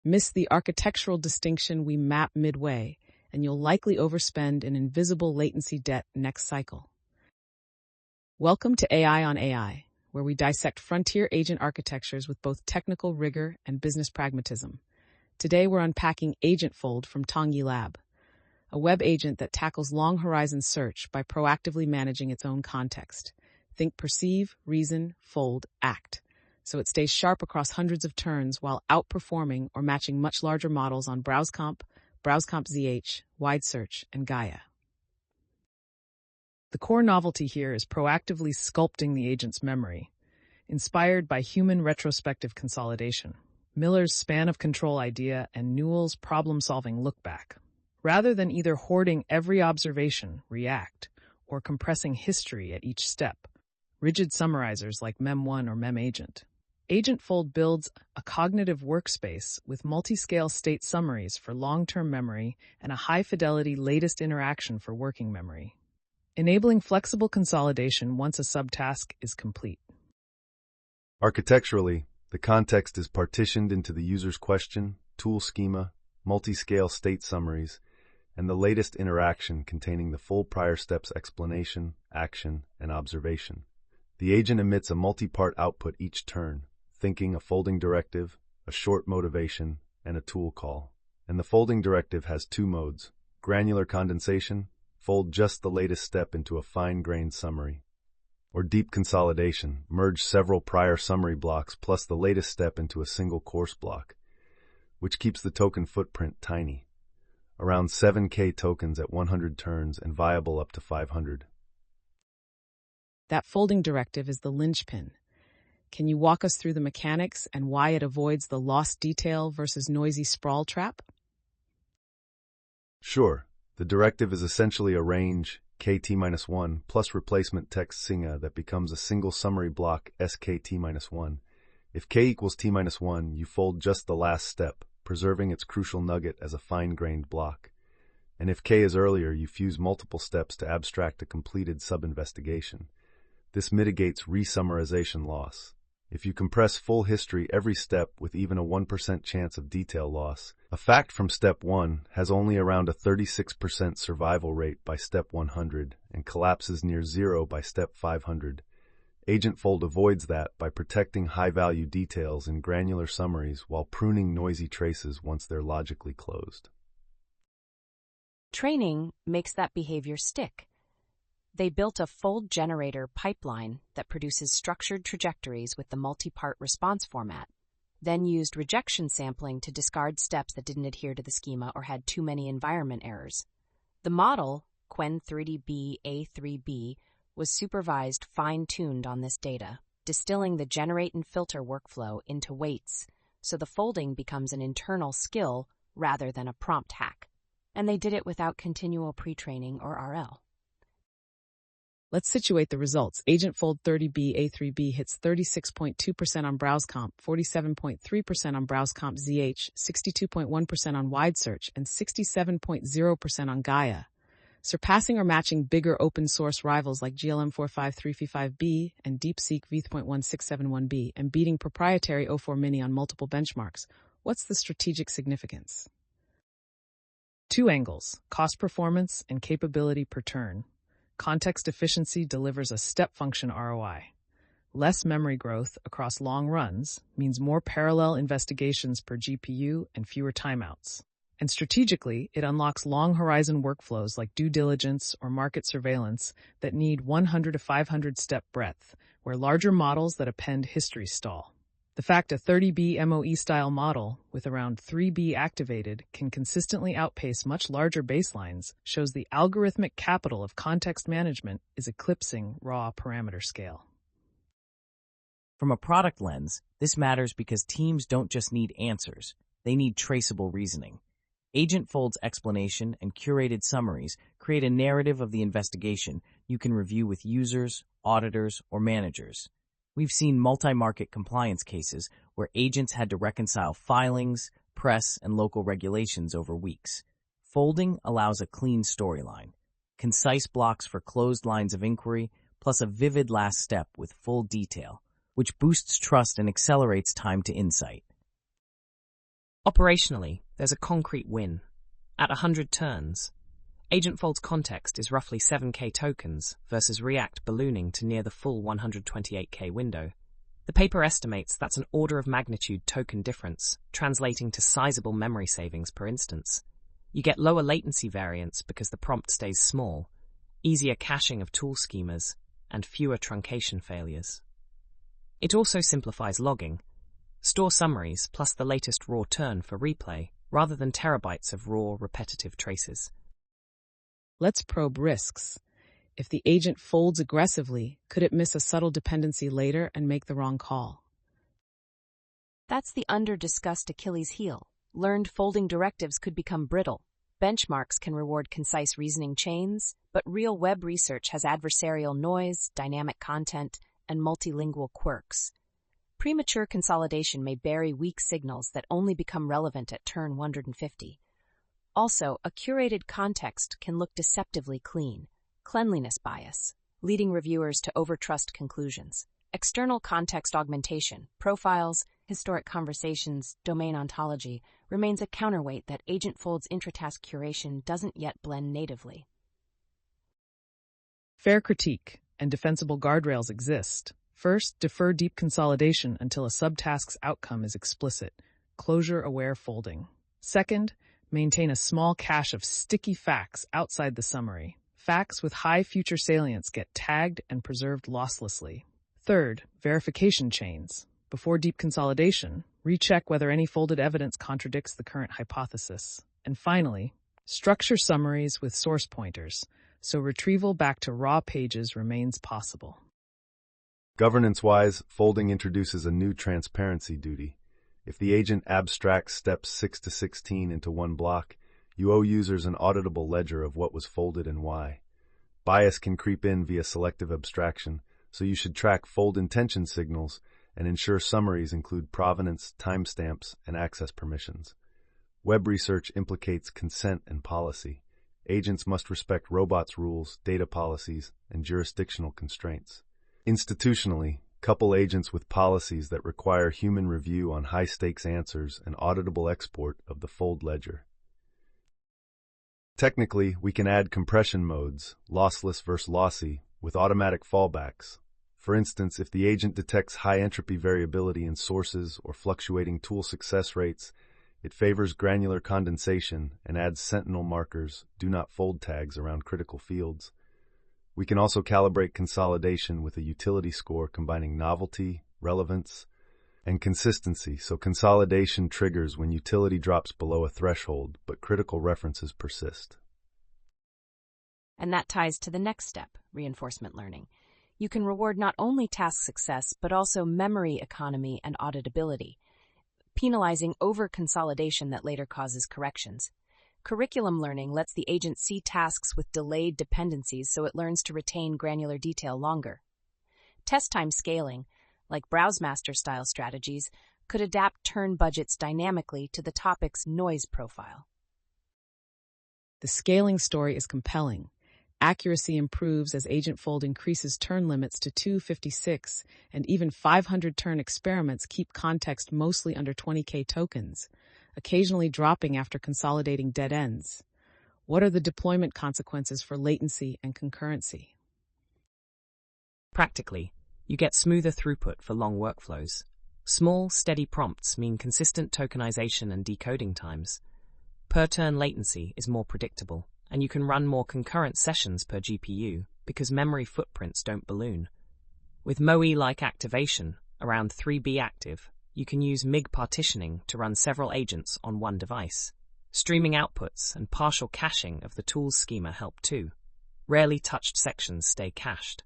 Miss the architectural distinction we map midway, and you'll likely overspend an invisible latency debt next cycle. Welcome to AI on AI, where we dissect frontier agent architectures with both technical rigor and business pragmatism. Today we're unpacking AgentFold from Tongyi Lab, a web agent that tackles long-horizon search by proactively managing its own context. Think perceive, reason, fold, act. So it stays sharp across hundreds of turns while outperforming or matching much larger models on BrowseComp, BrowseComp ZH, Wide Search, and Gaia. The core novelty here is proactively sculpting the agent's memory, inspired by human retrospective consolidation, Miller's span of control idea, and Newell's problem-solving look-back. Rather than either hoarding every observation, react, or compressing history at each step, rigid summarizers like Mem1 or MemAgent, AgentFold builds a cognitive workspace with multi-scale state summaries for long-term memory and a high-fidelity latest interaction for working memory, enabling flexible consolidation once a subtask is complete. Architecturally, the context is partitioned into the user's question, tool schema, multi-scale state summaries, and the latest interaction containing the full prior step's explanation, action, and observation. The agent emits a multi-part output each turn, thinking a folding directive, a short motivation, and a tool call. And the folding directive has two modes: granular condensation, fold just the latest step into a fine-grained summary, or deep consolidation, merge several prior summary blocks plus the latest step into a single course block, which keeps the token footprint tiny, around 7K tokens at 100 turns and viable up to 500. That folding directive is the linchpin. Can you walk us through the mechanics and why it avoids the lost detail versus noisy sprawl trap? Sure. The directive is essentially a range, kt-1, plus replacement text singa that becomes a single summary block skt-1. If k equals t-1, you fold just the last step, preserving its crucial nugget as a fine-grained block. And if k is earlier, you fuse multiple steps to abstract a completed sub-investigation. This mitigates resummarization loss. If you compress full history every step with even a 1% chance of detail loss, a fact from step 1 has only around a 36% survival rate by step 100 and collapses near zero by step 500. AgentFold avoids that by protecting high-value details in granular summaries while pruning noisy traces once they're logically closed. Training makes that behavior stick. They built a fold generator pipeline that produces structured trajectories with the multi-part response format, then used rejection sampling to discard steps that didn't adhere to the schema or had too many environment errors. The model, Qwen30B-A3B, was supervised fine-tuned on this data, distilling the generate and filter workflow into weights, so the folding becomes an internal skill rather than a prompt hack. And they did it without continual pre-training or RL. Let's situate the results. AgentFold 30B-A3B hits 36.2% on BrowseComp, 47.3% on BrowseComp ZH, 62.1% on Wide Search, and 67.0% on Gaia, surpassing or matching bigger open-source rivals like GLM45355B and DeepSeek v3.1671B, and beating proprietary O4 Mini on multiple benchmarks. What's the strategic significance? Two angles: cost performance and capability per turn. Context efficiency delivers a step function ROI. Less memory growth across long runs means more parallel investigations per GPU and fewer timeouts. And strategically, it unlocks long-horizon workflows like due diligence or market surveillance that need 100 to 500 step breadth, where larger models that append history stall. The fact a 30B MOE-style model with around 3B activated can consistently outpace much larger baselines shows the algorithmic capital of context management is eclipsing raw parameter scale. From a product lens, this matters because teams don't just need answers, they need traceable reasoning. AgentFold's explanation and curated summaries create a narrative of the investigation you can review with users, auditors, or managers. We've seen multi-market compliance cases where agents had to reconcile filings, press, and local regulations over weeks. Folding allows a clean storyline, concise blocks for closed lines of inquiry, plus a vivid last step with full detail, which boosts trust and accelerates time to insight. Operationally, there's a concrete win. At 100 turns, AgentFold's context is roughly 7k tokens versus React ballooning to near the full 128k window. The paper estimates that's an order of magnitude token difference, translating to sizable memory savings per instance. You get lower latency variance because the prompt stays small, easier caching of tool schemas, and fewer truncation failures. It also simplifies logging. Store summaries plus the latest raw turn for replay, rather than terabytes of raw, repetitive traces. Let's probe risks. If the agent folds aggressively, could it miss a subtle dependency later and make the wrong call? That's the under-discussed Achilles heel. Learned folding directives could become brittle. Benchmarks can reward concise reasoning chains, but real web research has adversarial noise, dynamic content, and multilingual quirks. Premature consolidation may bury weak signals that only become relevant at turn 150. Also, a curated context can look deceptively clean. Cleanliness bias, leading reviewers to overtrust conclusions. External context augmentation, profiles, historic conversations, domain ontology, remains a counterweight that AgentFold's intratask curation doesn't yet blend natively. Fair critique and defensible guardrails exist. First, defer deep consolidation until a subtask's outcome is explicit, closure-aware folding. Second, maintain a small cache of sticky facts outside the summary. Facts with high future salience get tagged and preserved losslessly. Third, verification chains. Before deep consolidation, recheck whether any folded evidence contradicts the current hypothesis. And finally, structure summaries with source pointers, so retrieval back to raw pages remains possible. Governance-wise, folding introduces a new transparency duty. If the agent abstracts steps 6 to 16 into one block, you owe users an auditable ledger of what was folded and why. Bias can creep in via selective abstraction, so you should track fold intention signals and ensure summaries include provenance, timestamps, and access permissions. Web research implicates consent and policy. Agents must respect robots' rules, data policies, and jurisdictional constraints. Institutionally, couple agents with policies that require human review on high-stakes answers and auditable export of the fold ledger. Technically, we can add compression modes, lossless versus lossy, with automatic fallbacks. For instance, if the agent detects high entropy variability in sources or fluctuating tool success rates, it favors granular condensation and adds sentinel markers, do not fold tags around critical fields. We can also calibrate consolidation with a utility score combining novelty, relevance, and consistency, so consolidation triggers when utility drops below a threshold, but critical references persist. And that ties to the next step, reinforcement learning. You can reward not only task success, but also memory economy and auditability, penalizing over-consolidation that later causes corrections. Curriculum learning lets the agent see tasks with delayed dependencies so it learns to retain granular detail longer. Test time scaling, like BrowseMaster-style strategies, could adapt turn budgets dynamically to the topic's noise profile. The scaling story is compelling. Accuracy improves as AgentFold increases turn limits to 256, and even 500 turn experiments keep context mostly under 20k tokens, occasionally dropping after consolidating dead ends. What are the deployment consequences for latency and concurrency? Practically, you get smoother throughput for long workflows. Small, steady prompts mean consistent tokenization and decoding times. Per-turn latency is more predictable, and you can run more concurrent sessions per GPU because memory footprints don't balloon. With MoE-like activation, around 3B active, you can use MIG partitioning to run several agents on one device. Streaming outputs and partial caching of the tools schema help too. Rarely touched sections stay cached,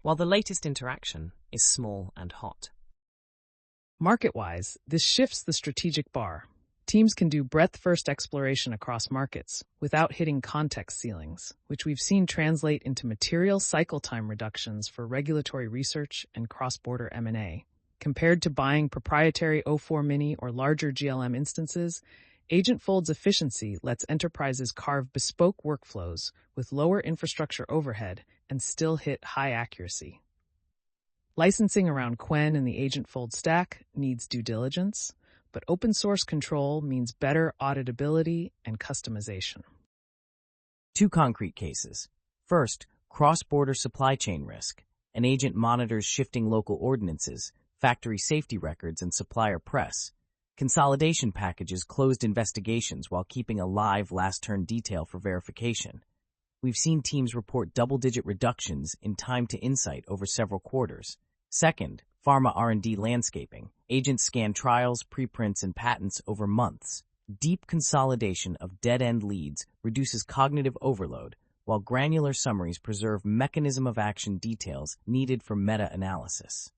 while the latest interaction is small and hot. Market-wise, this shifts the strategic bar. Teams can do breadth-first exploration across markets without hitting context ceilings, which we've seen translate into material cycle time reductions for regulatory research and cross-border M&A. Compared to buying proprietary O4 Mini or larger GLM instances, AgentFold's efficiency lets enterprises carve bespoke workflows with lower infrastructure overhead and still hit high accuracy. Licensing around Qwen and the AgentFold stack needs due diligence, but open source control means better auditability and customization. Two concrete cases. First, cross-border supply chain risk. An agent monitors shifting local ordinances, factory safety records, and supplier press. Consolidation packages closed investigations while keeping a live last-turn detail for verification. We've seen teams report double-digit reductions in time to insight over several quarters. Second, pharma R&D landscaping. Agents scan trials, preprints, and patents over months. Deep consolidation of dead-end leads reduces cognitive overload, while granular summaries preserve mechanism of action details needed for meta-analysis.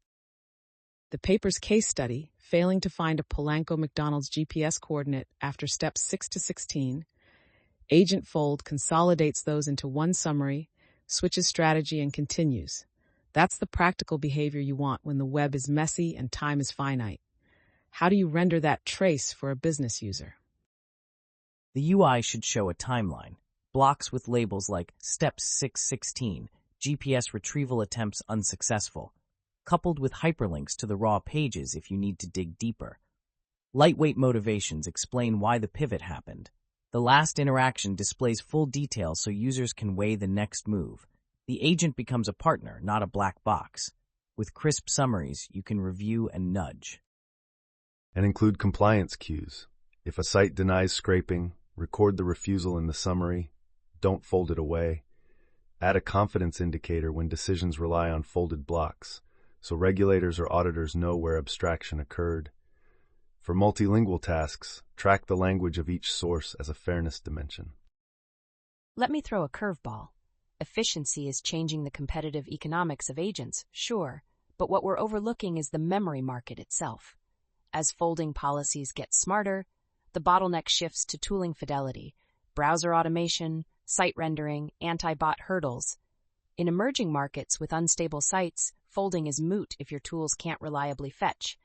The paper's case study, failing to find a Polanco McDonald's GPS coordinate after steps 6 to 16, AgentFold consolidates those into one summary, switches strategy, and continues. That's the practical behavior you want when the web is messy and time is finite. How do you render that trace for a business user? The UI should show a timeline. Blocks with labels like Step 616, GPS retrieval attempts unsuccessful, coupled with hyperlinks to the raw pages if you need to dig deeper. Lightweight motivations explain why the pivot happened. The last interaction displays full details so users can weigh the next move. The agent becomes a partner, not a black box. With crisp summaries, you can review and nudge. And include compliance cues. If a site denies scraping, record the refusal in the summary. Don't fold it away. Add a confidence indicator when decisions rely on folded blocks, so regulators or auditors know where abstraction occurred. For multilingual tasks, track the language of each source as a fairness dimension. Let me throw a curveball. Efficiency is changing the competitive economics of agents, sure, but what we're overlooking is the memory market itself. As folding policies get smarter, the bottleneck shifts to tooling fidelity, browser automation, site rendering, anti-bot hurdles. In emerging markets with unstable sites, folding is moot if your tools can't reliably fetch.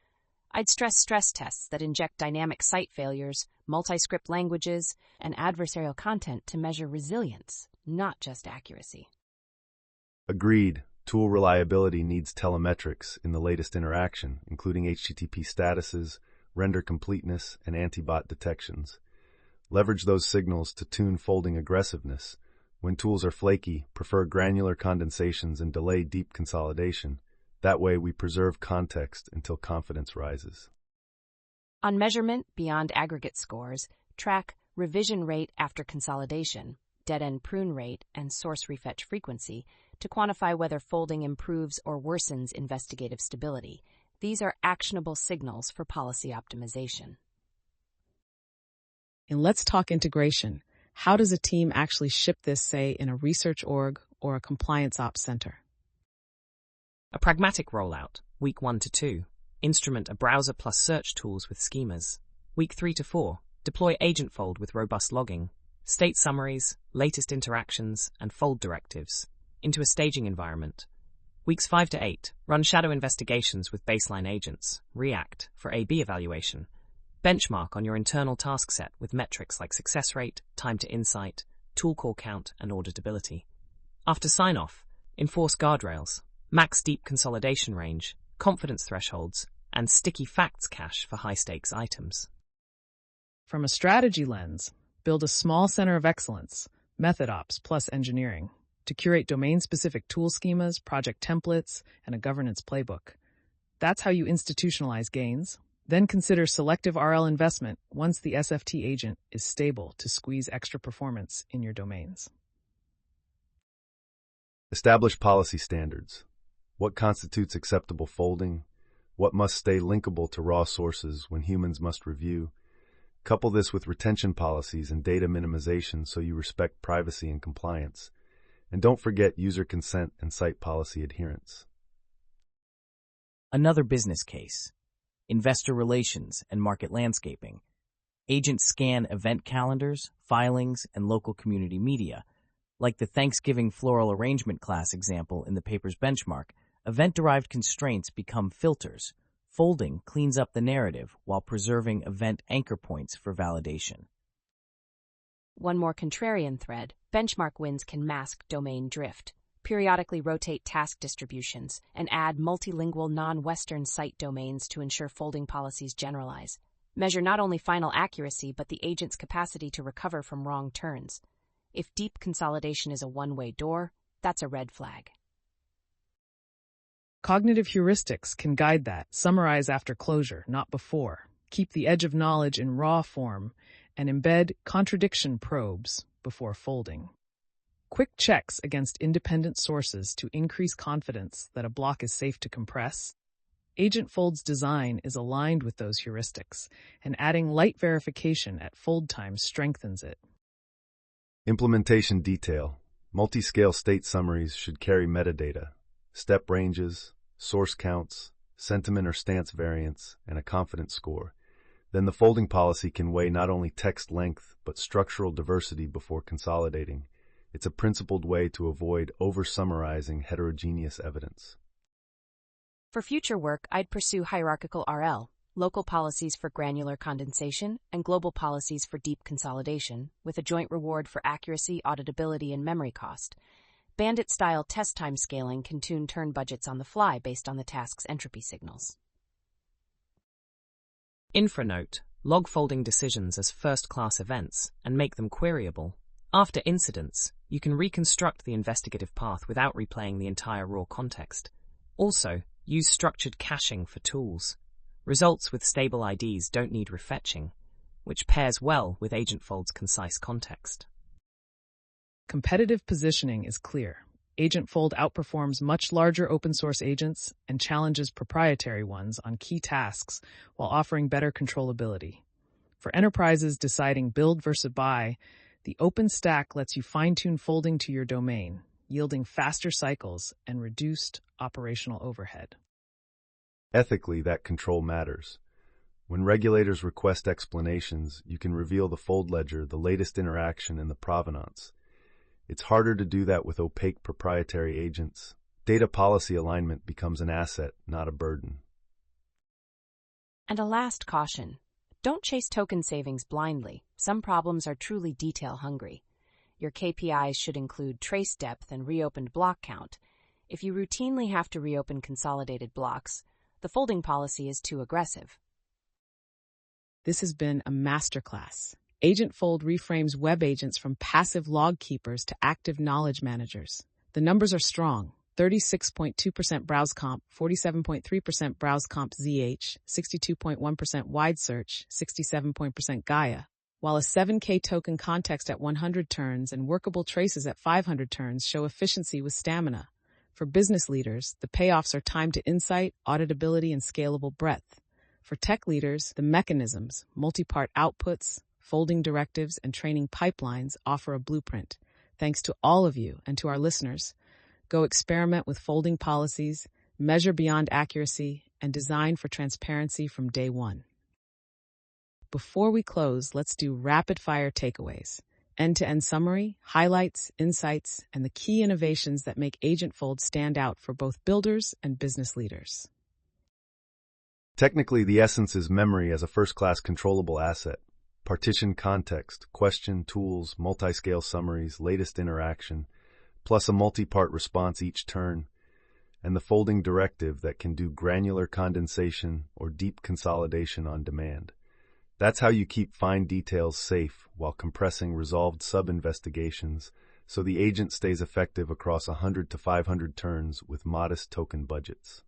I'd stress tests that inject dynamic site failures, multi-script languages, and adversarial content to measure resilience, not just accuracy. Agreed. Tool reliability needs telemetrics in the latest interaction, including HTTP statuses, render completeness, and anti-bot detections. Leverage those signals to tune folding aggressiveness. When tools are flaky, prefer granular condensations and delay deep consolidation. That way, we preserve context until confidence rises. On measurement beyond aggregate scores, track revision rate after consolidation, dead-end prune rate, and source refetch frequency to quantify whether folding improves or worsens investigative stability. These are actionable signals for policy optimization. And let's talk integration. How does a team actually ship this, say, in a research org or a compliance ops center? A pragmatic rollout, week 1 to 2. Instrument a browser plus search tools with schemas. Week 3 to 4. Deploy AgentFold with robust logging, state summaries, latest interactions, and fold directives into a staging environment. Weeks 5 to 8. Run shadow investigations with baseline agents, React for A/B evaluation. Benchmark on your internal task set with metrics like success rate, time to insight, tool call count, and auditability. After sign-off, enforce guardrails, max deep consolidation range, confidence thresholds, and sticky facts cache for high-stakes items. From a strategy lens, build a small center of excellence, method ops plus engineering, to curate domain-specific tool schemas, project templates, and a governance playbook. That's how you institutionalize gains. Then consider selective RL investment once the SFT agent is stable to squeeze extra performance in your domains. Establish policy standards. What constitutes acceptable folding? What must stay linkable to raw sources when humans must review? Couple this with retention policies and data minimization so you respect privacy and compliance. And don't forget user consent and site policy adherence. Another business case. Investor relations and market landscaping. Agents scan event calendars, filings, and local community media. Like the Thanksgiving floral arrangement class example in the paper's benchmark, event-derived constraints become filters. Folding cleans up the narrative while preserving event anchor points for validation. One more contrarian thread, benchmark wins can mask domain drift, periodically rotate task distributions, and add multilingual non-Western site domains to ensure folding policies generalize. Measure not only final accuracy but the agent's capacity to recover from wrong turns. If deep consolidation is a one-way door, that's a red flag. Cognitive heuristics can guide that. Summarize after closure, not before. Keep the edge of knowledge in raw form, and embed contradiction probes before folding. Quick checks against independent sources to increase confidence that a block is safe to compress. AgentFold's design is aligned with those heuristics, and adding light verification at fold time strengthens it. Implementation detail. Multi-scale state summaries should carry metadata, step ranges, source counts, sentiment or stance variance, and a confidence score. Then the folding policy can weigh not only text length, but structural diversity before consolidating. It's a principled way to avoid over-summarizing heterogeneous evidence. For future work, I'd pursue hierarchical RL, local policies for granular condensation, and global policies for deep consolidation, with a joint reward for accuracy, auditability, and memory cost. Bandit-style test time scaling can tune turn budgets on the fly based on the task's entropy signals. Infranote: log folding decisions as first-class events and make them queryable. After incidents, you can reconstruct the investigative path without replaying the entire raw context. Also, use structured caching for tools. Results with stable IDs don't need refetching, which pairs well with AgentFold's concise context. Competitive positioning is clear. AgentFold outperforms much larger open-source agents and challenges proprietary ones on key tasks while offering better controllability. For enterprises deciding build versus buy, the OpenStack lets you fine-tune folding to your domain, yielding faster cycles and reduced operational overhead. Ethically, that control matters. When regulators request explanations, you can reveal the fold ledger, the latest interaction, and the provenance. It's harder to do that with opaque proprietary agents. Data policy alignment becomes an asset, not a burden. And a last caution. Don't chase token savings blindly. Some problems are truly detail-hungry. Your KPIs should include trace depth and reopened block count. If you routinely have to reopen consolidated blocks, the folding policy is too aggressive. This has been a masterclass. AgentFold reframes web agents from passive log keepers to active knowledge managers. The numbers are strong. 36.2% browse comp, 47.3% browse comp ZH, 62.1% wide search, 67% Gaia, while a 7K token context at 100 turns and workable traces at 500 turns show efficiency with stamina. For business leaders, the payoffs are time to insight, auditability, and scalable breadth. For tech leaders, the mechanisms, multi-part outputs, folding directives, and training pipelines offer a blueprint. Thanks to all of you and to our listeners. Go experiment with folding policies, measure beyond accuracy, and design for transparency from day one. Before we close, let's do rapid-fire takeaways. End-to-end summary, highlights, insights, and the key innovations that make AgentFold stand out for both builders and business leaders. Technically, the essence is memory as a first-class controllable asset. Partition context, question, tools, multi-scale summaries, latest interaction, plus a multi-part response each turn, and the folding directive that can do granular condensation or deep consolidation on demand. That's how you keep fine details safe while compressing resolved sub-investigations so the agent stays effective across 100 to 500 turns with modest token budgets.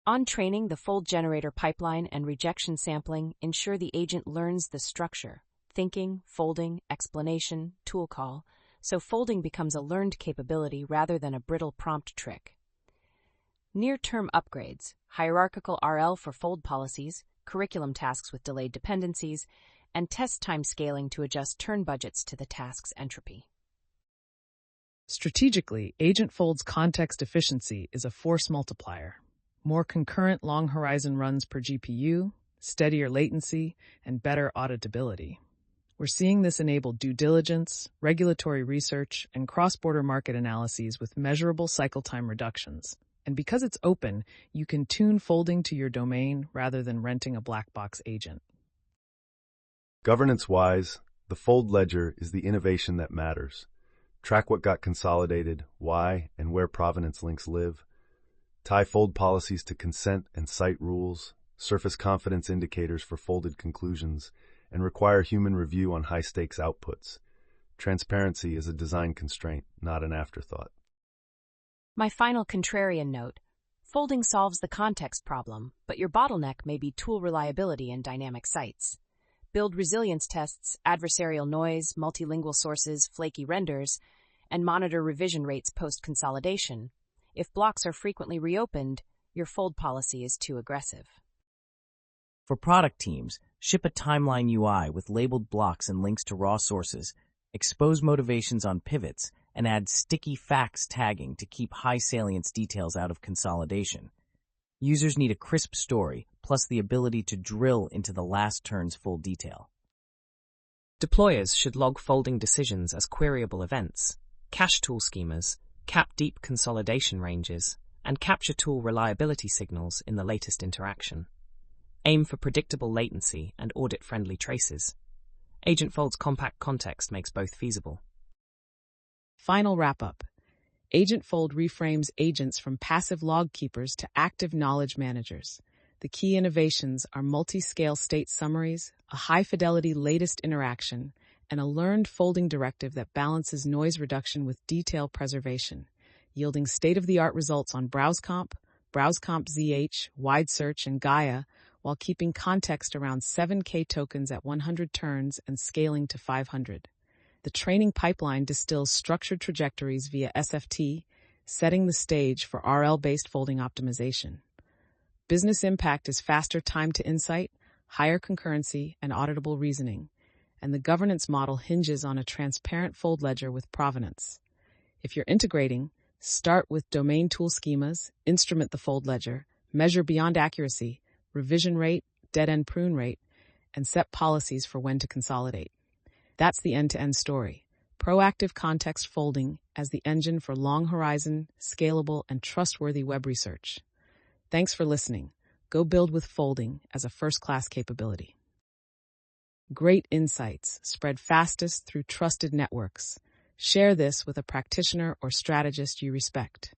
On training, the fold generator pipeline and rejection sampling ensure the agent learns the structure, thinking, folding, explanation, tool call, so folding becomes a learned capability rather than a brittle prompt trick. Near-term upgrades, hierarchical RL for fold policies, curriculum tasks with delayed dependencies, and test time scaling to adjust turn budgets to the task's entropy. Strategically, AgentFold's context efficiency is a force multiplier. More concurrent long-horizon runs per GPU, steadier latency, and better auditability. We're seeing this enable due diligence, regulatory research, and cross-border market analyses with measurable cycle time reductions. And because it's open, you can tune folding to your domain rather than renting a black box agent. Governance-wise, the fold ledger is the innovation that matters. Track what got consolidated, why, and where provenance links live. Tie fold policies to consent and site rules, surface confidence indicators for folded conclusions, and require human review on high-stakes outputs. Transparency is a design constraint, not an afterthought. My final contrarian note: folding solves the context problem, but your bottleneck may be tool reliability in dynamic sites. Build resilience tests, adversarial noise, multilingual sources, flaky renders, and monitor revision rates post-consolidation. If blocks are frequently reopened, your fold policy is too aggressive. For product teams, ship a timeline UI with labeled blocks and links to raw sources, expose motivations on pivots, and add sticky facts tagging to keep high salience details out of consolidation. Users need a crisp story, plus the ability to drill into the last turn's full detail. Deployers should log folding decisions as queryable events, cache tool schemas, cap deep consolidation ranges, and capture tool reliability signals in the latest interaction. Aim for predictable latency and audit-friendly traces. AgentFold's compact context makes both feasible. Final wrap-up. AgentFold reframes agents from passive log keepers to active knowledge managers. The key innovations are multi-scale state summaries, a high-fidelity latest interaction, and a learned folding directive that balances noise reduction with detail preservation, yielding state-of-the-art results on BrowseComp, BrowseComp ZH, Wide Search, and Gaia, while keeping context around 7K tokens at 100 turns and scaling to 500. The training pipeline distills structured trajectories via SFT, setting the stage for RL-based folding optimization. Business impact is faster time to insight, higher concurrency, and auditable reasoning, and the governance model hinges on a transparent fold ledger with provenance. If you're integrating, start with domain tool schemas, instrument the fold ledger, measure beyond accuracy, revision rate, dead-end prune rate, and set policies for when to consolidate. That's the end-to-end story. Proactive context folding as the engine for long-horizon, scalable, and trustworthy web research. Thanks for listening. Go build with folding as a first-class capability. Great insights spread fastest through trusted networks. Share this with a practitioner or strategist you respect.